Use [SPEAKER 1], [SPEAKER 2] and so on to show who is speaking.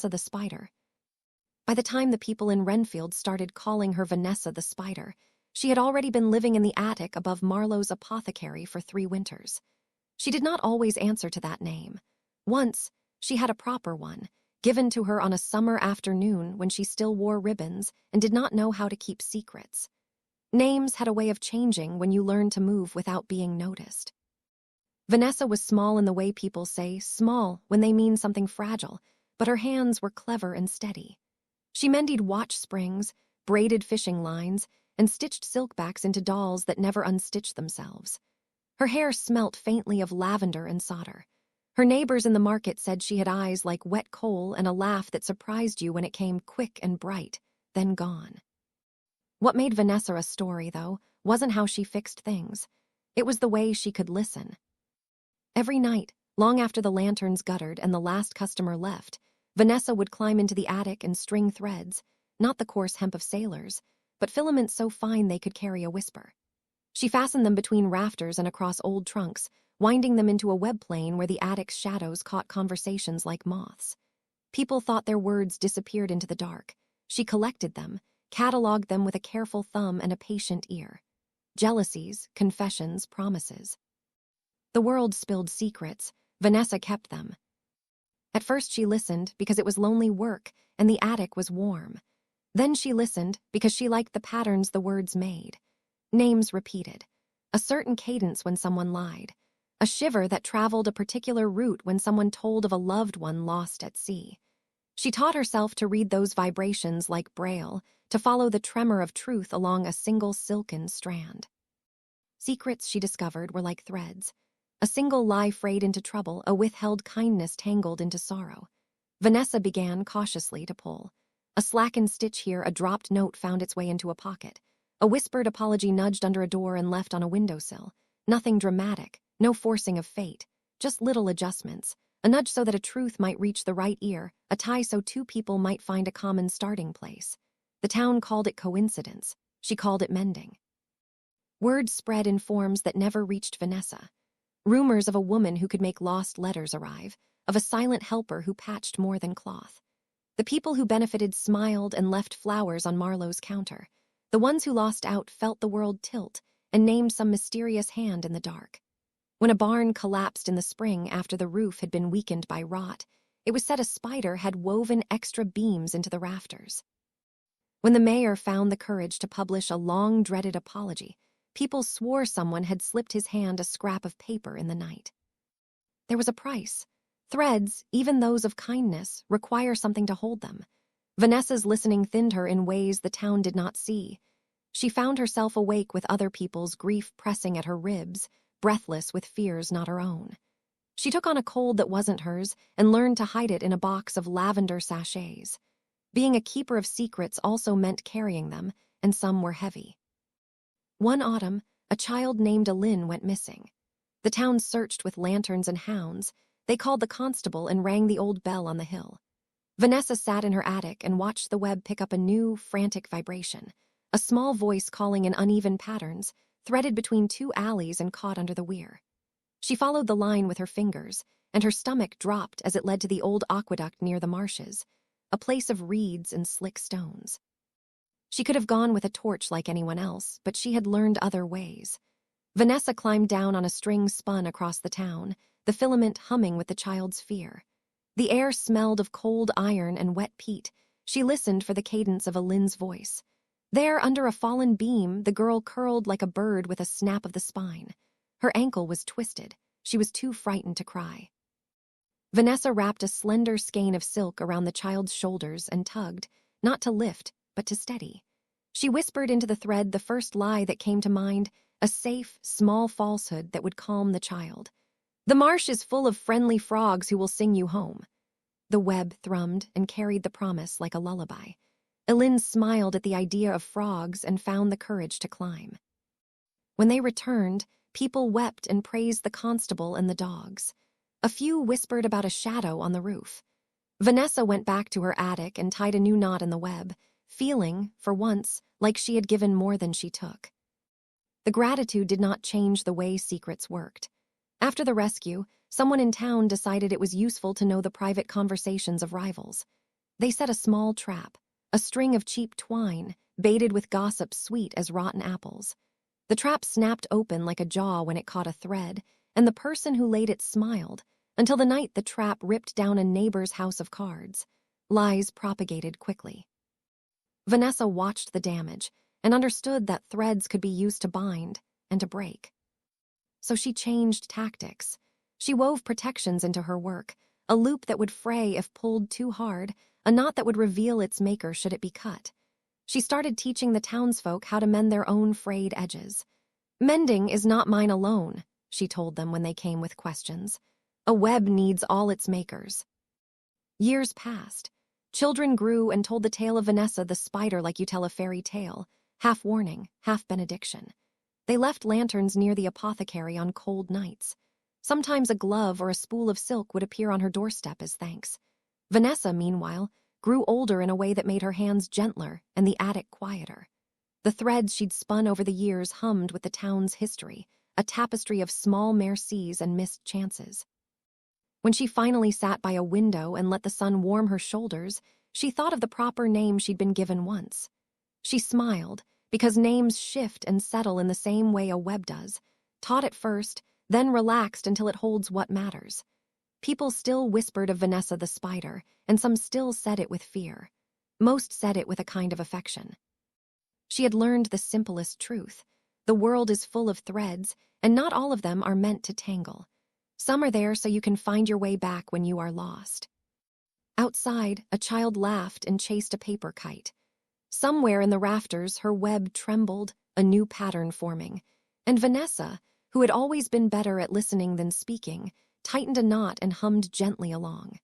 [SPEAKER 1] Vanessa the Spider. By the time the people in Renfield started calling her Vanessa the Spider, she had already been living in the attic above Marlowe's apothecary for 3 winters. She did not always answer to that name. Once, she had a proper one, given to her on a summer afternoon when she still wore ribbons and did not know how to keep secrets. Names had a way of changing when you learned to move without being noticed. Vanessa was small in the way people say small when they mean something fragile, but her hands were clever and steady. She mended watch springs, braided fishing lines, and stitched silkbacks into dolls that never unstitched themselves. Her hair smelt faintly of lavender and solder. Her neighbors in the market said she had eyes like wet coal and a laugh that surprised you when it came quick and bright, then gone. What made Vanessa a story, though, wasn't how she fixed things. It was the way she could listen. Every night, long after the lanterns guttered and the last customer left, Vanessa would climb into the attic and string threads, not the coarse hemp of sailors, but filaments so fine they could carry a whisper. She fastened them between rafters and across old trunks, winding them into a web plane where the attic's shadows caught conversations like moths. People thought their words disappeared into the dark. She collected them, catalogued them with a careful thumb and a patient ear. Jealousies, confessions, promises. The world spilled secrets. Vanessa kept them. At first she listened because it was lonely work and the attic was warm. Then she listened because she liked the patterns the words made. Names repeated. A certain cadence when someone lied. A shiver that traveled a particular route when someone told of a loved one lost at sea. She taught herself to read those vibrations like Braille, to follow the tremor of truth along a single silken strand. Secrets, she discovered, were like threads. A single lie frayed into trouble, a withheld kindness tangled into sorrow. Vanessa began cautiously to pull. A slackened stitch here, a dropped note found its way into a pocket. A whispered apology nudged under a door and left on a windowsill. Nothing dramatic, no forcing of fate, just little adjustments. A nudge so that a truth might reach the right ear, a tie so 2 people might find a common starting place. The town called it coincidence. She called it mending. Word spread in forms that never reached Vanessa. Rumors of a woman who could make lost letters arrive, of a silent helper who patched more than cloth. The people who benefited smiled and left flowers on Marlowe's counter. The ones who lost out felt the world tilt and named some mysterious hand in the dark. When a barn collapsed in the spring after the roof had been weakened by rot, it was said a spider had woven extra beams into the rafters. When the mayor found the courage to publish a long-dreaded apology, people swore someone had slipped his hand a scrap of paper in the night. There was a price. Threads, even those of kindness, require something to hold them. Vanessa's listening thinned her in ways the town did not see. She found herself awake with other people's grief pressing at her ribs, breathless with fears not her own. She took on a cold that wasn't hers and learned to hide it in a box of lavender sachets. Being a keeper of secrets also meant carrying them, and some were heavy. One autumn, a child named Aline went missing. The town searched with lanterns and hounds. They called the constable and rang the old bell on the hill. Vanessa sat in her attic and watched the web pick up a new, frantic vibration. A small voice calling in uneven patterns, threaded between 2 alleys and caught under the weir. She followed the line with her fingers, and her stomach dropped as it led to the old aqueduct near the marshes, a place of reeds and slick stones. She could have gone with a torch like anyone else, but she had learned other ways. Vanessa climbed down on a string spun across the town, the filament humming with the child's fear. The air smelled of cold iron and wet peat. She listened for the cadence of Aline's voice. There, under a fallen beam, the girl curled like a bird with a snap of the spine. Her ankle was twisted. She was too frightened to cry. Vanessa wrapped a slender skein of silk around the child's shoulders and tugged, not to lift, but to steady. She whispered into the thread the first lie that came to mind, a safe, small falsehood that would calm the child. The marsh is full of friendly frogs who will sing you home. The web thrummed and carried the promise like a lullaby. Aline smiled at the idea of frogs and found the courage to climb. When they returned, people wept and praised the constable and the dogs. A few whispered about a shadow on the roof. Vanessa went back to her attic and tied a new knot in the web, feeling, for once, like she had given more than she took. The gratitude did not change the way secrets worked. After the rescue, someone in town decided it was useful to know the private conversations of rivals. They set a small trap, a string of cheap twine, baited with gossip sweet as rotten apples. The trap snapped open like a jaw when it caught a thread, and the person who laid it smiled, until the night the trap ripped down a neighbor's house of cards. Lies propagated quickly. Vanessa watched the damage and understood that threads could be used to bind and to break. So she changed tactics. She wove protections into her work, a loop that would fray if pulled too hard, a knot that would reveal its maker should it be cut. She started teaching the townsfolk how to mend their own frayed edges. "Mending is not mine alone," she told them when they came with questions. "A web needs all its makers." Years passed. Children grew and told the tale of Vanessa the Spider like you tell a fairy tale, half warning, half benediction. They left lanterns near the apothecary on cold nights. Sometimes a glove or a spool of silk would appear on her doorstep as thanks. Vanessa, meanwhile, grew older in a way that made her hands gentler and the attic quieter. The threads she'd spun over the years hummed with the town's history, a tapestry of small mercies and missed chances. When she finally sat by a window and let the sun warm her shoulders, she thought of the proper name she'd been given once. She smiled, because names shift and settle in the same way a web does, taut at first, then relaxed until it holds what matters. People still whispered of Vanessa the Spider, and some still said it with fear. Most said it with a kind of affection. She had learned the simplest truth. The world is full of threads, and not all of them are meant to tangle. Some are there so you can find your way back when you are lost. Outside, a child laughed and chased a paper kite. Somewhere in the rafters, her web trembled, a new pattern forming. And Vanessa, who had always been better at listening than speaking, tightened a knot and hummed gently along.